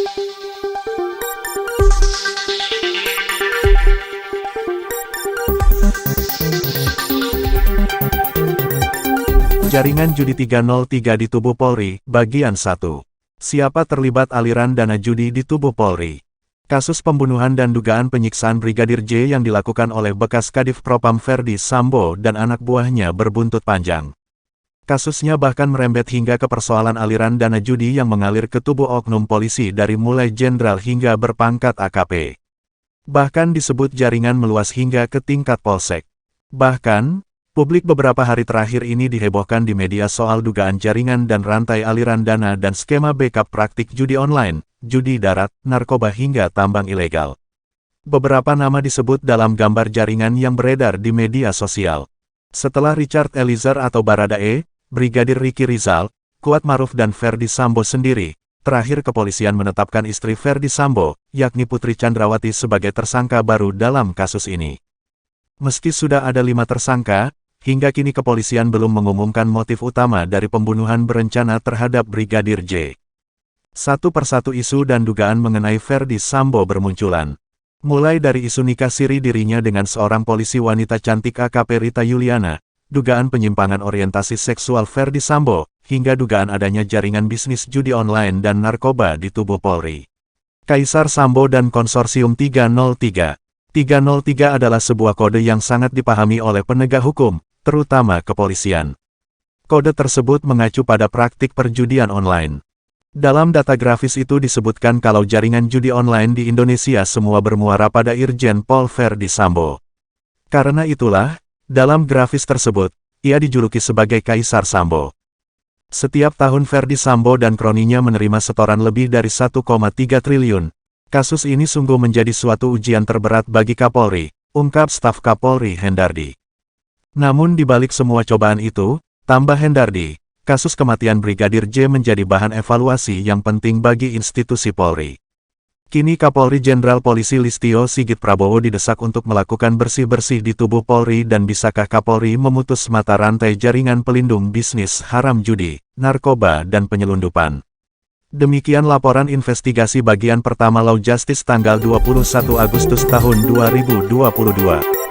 Jaringan Judi 303 di tubuh Polri, Bagian 1. Siapa terlibat aliran dana judi di tubuh Polri? Kasus pembunuhan dan dugaan penyiksaan Brigadir J yang dilakukan oleh bekas Kadif Propam Ferdi Sambo dan anak buahnya berbuntut panjang. Kasusnya bahkan merembet hingga ke persoalan aliran dana judi yang mengalir ke tubuh oknum polisi dari mulai jenderal hingga berpangkat AKP. Bahkan disebut jaringan meluas hingga ke tingkat polsek. Bahkan, publik beberapa hari terakhir ini dihebohkan di media soal dugaan jaringan dan rantai aliran dana dan skema backup praktik judi online, judi darat, narkoba hingga tambang ilegal. Beberapa nama disebut dalam gambar jaringan yang beredar di media sosial. Setelah Richard Eliezer atau Baradae, Brigadir Ricky Rizal, Kuat Maruf dan Ferdi Sambo sendiri, terakhir kepolisian menetapkan istri Ferdi Sambo, yakni Putri Chandrawati sebagai tersangka baru dalam kasus ini. Meski sudah ada 5 tersangka, hingga kini kepolisian belum mengumumkan motif utama dari pembunuhan berencana terhadap Brigadir J. Satu persatu isu dan dugaan mengenai Ferdi Sambo bermunculan. Mulai dari isu nikah siri dirinya dengan seorang polisi wanita cantik AKP Rita Yuliana, dugaan penyimpangan orientasi seksual Ferdi Sambo, hingga dugaan adanya jaringan bisnis judi online dan narkoba di tubuh Polri. Kaisar Sambo dan Konsorsium 303. 303 adalah sebuah kode yang sangat dipahami oleh penegak hukum, terutama kepolisian. Kode tersebut mengacu pada praktik perjudian online. Dalam data grafis itu disebutkan kalau jaringan judi online di Indonesia semua bermuara pada Irjen Pol Ferdi Sambo. Karena itulah, dalam grafis tersebut, ia dijuluki sebagai Kaisar Sambo. Setiap tahun Ferdi Sambo dan kroninya menerima setoran lebih dari 1,3 triliun. Kasus ini sungguh menjadi suatu ujian terberat bagi Kapolri, ungkap staf Kapolri Hendardi. Namun di balik semua cobaan itu, tambah Hendardi, kasus kematian Brigadir J menjadi bahan evaluasi yang penting bagi institusi Polri. Kini Kapolri Jenderal Polisi Listio Sigit Prabowo didesak untuk melakukan bersih-bersih di tubuh Polri dan bisakah Kapolri memutus mata rantai jaringan pelindung bisnis haram judi, narkoba dan penyelundupan. Demikian laporan investigasi bagian pertama Law Justice tanggal 21 Agustus tahun 2022.